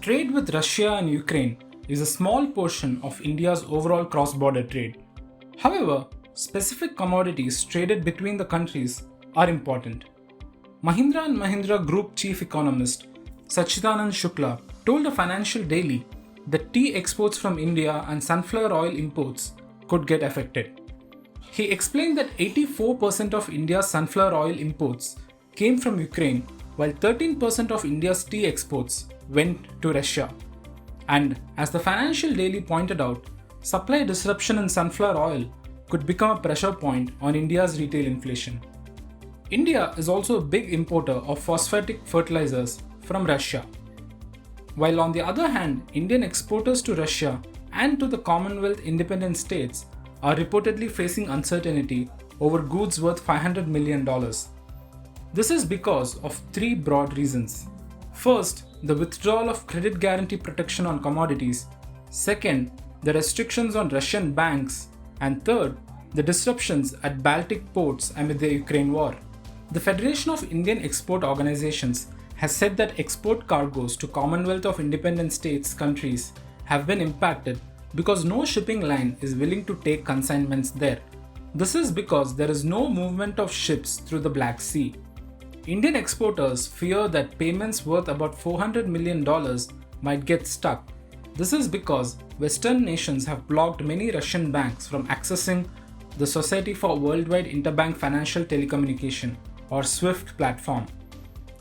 Trade with Russia and Ukraine is a small portion of India's overall cross-border trade. However, specific commodities traded between the countries are important. Mahindra and Mahindra Group chief economist Sachidanand Shukla told a Financial Daily that tea exports from India and sunflower oil imports could get affected. He explained that 84% of India's sunflower oil imports came from Ukraine, while 13% of India's tea exports went to Russia. And as the Financial Daily pointed out, supply disruption in sunflower oil could become a pressure point on India's retail inflation. India is also a big importer of phosphatic fertilizers from Russia. While on the other hand, Indian exporters to Russia and to the Commonwealth independent states are reportedly facing uncertainty over goods worth $500 million. This is because of three broad reasons. First, the withdrawal of credit guarantee protection on commodities. Second, the restrictions on Russian banks. And third, the disruptions at Baltic ports amid the Ukraine war. The Federation of Indian Export Organizations has said that export cargoes to Commonwealth of Independent States countries have been impacted because no shipping line is willing to take consignments there. This is because there is no movement of ships through the Black Sea. Indian exporters fear that payments worth about $400 million might get stuck. This is because Western nations have blocked many Russian banks from accessing the Society for Worldwide Interbank Financial Telecommunication or SWIFT platform.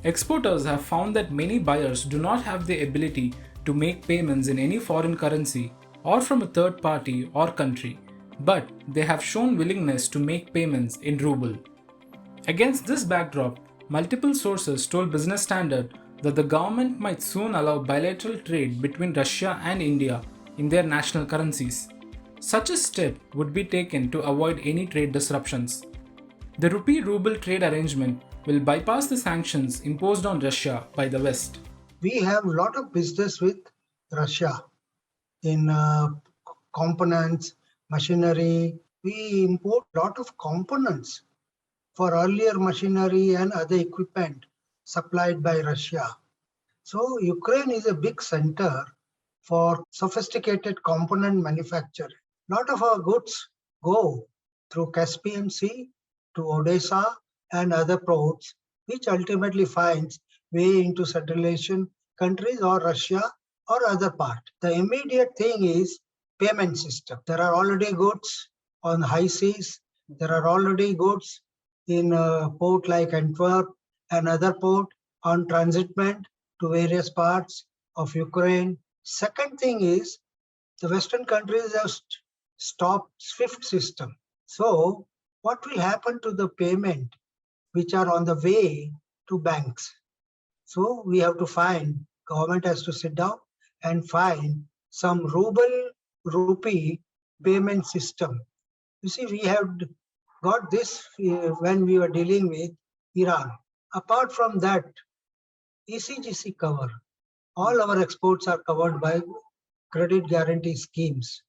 Exporters have found that many buyers do not have the ability to make payments in any foreign currency or from a third party or country, but they have shown willingness to make payments in ruble. Against this backdrop, multiple sources told Business Standard that the government might soon allow bilateral trade between Russia and India in their national currencies. Such a step would be taken to avoid any trade disruptions. The Rupee-ruble trade arrangement will bypass the sanctions imposed on Russia by the West. We have a lot of business with Russia in components, machinery. We import a lot of components for earlier machinery and other equipment supplied by Russia. So Ukraine is a big center for sophisticated component manufacturing. A lot of our goods go through Caspian Sea to Odessa and other ports, which ultimately finds way into Central Asian countries or Russia or other part. The immediate thing is payment system. There are already goods on high seas. There are already goods in a port like Antwerp and other port on transitment to various parts of Ukraine. Second thing is the Western countries have stopped SWIFT system. So what will happen to the payment which are on the way to banks? So we have to find, government has to sit down and find some rupee payment system. You see, we have got this when we were dealing with Iran. Apart from that, ECGC cover. All our exports are covered by credit guarantee schemes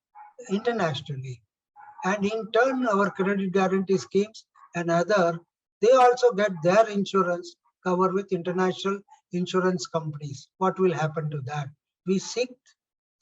internationally. And in turn, our credit guarantee schemes and other, they also get their insurance covered with international insurance companies. What will happen to that? We seek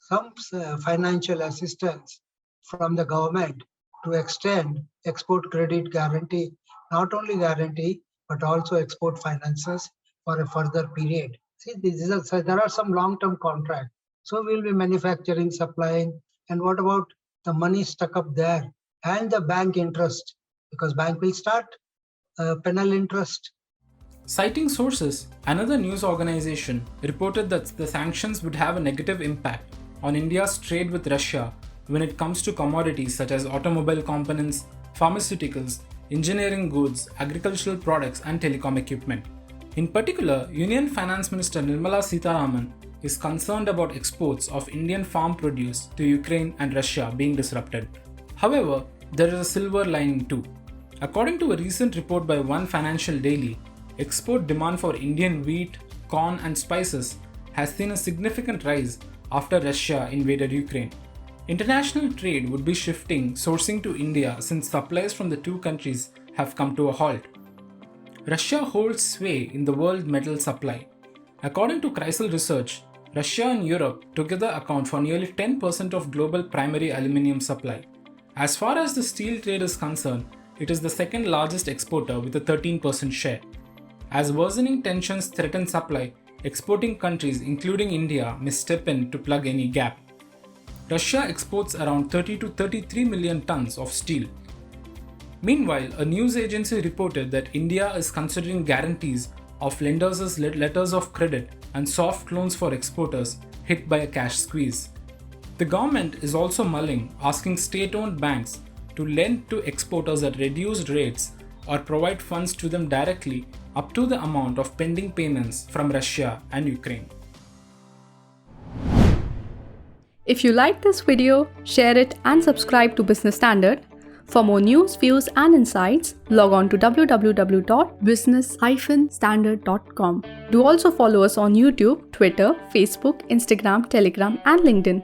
some financial assistance from the government to extend export credit guarantee, not only guarantee, but also export finances for a further period. See, there are some long-term contracts. So we'll be manufacturing, supplying. And what about the money stuck up there and the bank interest? Because bank will start penal interest. Citing sources, another news organization reported that the sanctions would have a negative impact on India's trade with Russia when it comes to commodities such as automobile components, pharmaceuticals, engineering goods, agricultural products, and telecom equipment. In particular, Union Finance Minister Nirmala Sitharaman is concerned about exports of Indian farm produce to Ukraine and Russia being disrupted. However, there is a silver lining too. According to a recent report by One Financial Daily, export demand for Indian wheat, corn, and spices has seen a significant rise after Russia invaded Ukraine. International trade would be shifting sourcing to India since supplies from the two countries have come to a halt. Russia holds sway in the world metal supply. According to Chrysler Research, Russia and Europe together account for nearly 10% of global primary aluminium supply. As far as the steel trade is concerned, it is the second largest exporter with a 13% share. As worsening tensions threaten supply, exporting countries including India may step in to plug any gap. Russia exports around 30 to 33 million tons of steel. Meanwhile, a news agency reported that India is considering guarantees of lenders' letters of credit and soft loans for exporters hit by a cash squeeze. The government is also mulling asking state-owned banks to lend to exporters at reduced rates or provide funds to them directly up to the amount of pending payments from Russia and Ukraine. If you like this video, share it and subscribe to Business Standard. For more news, views and insights, log on to www.business-standard.com. Do also follow us on YouTube, Twitter, Facebook, Instagram, Telegram and LinkedIn.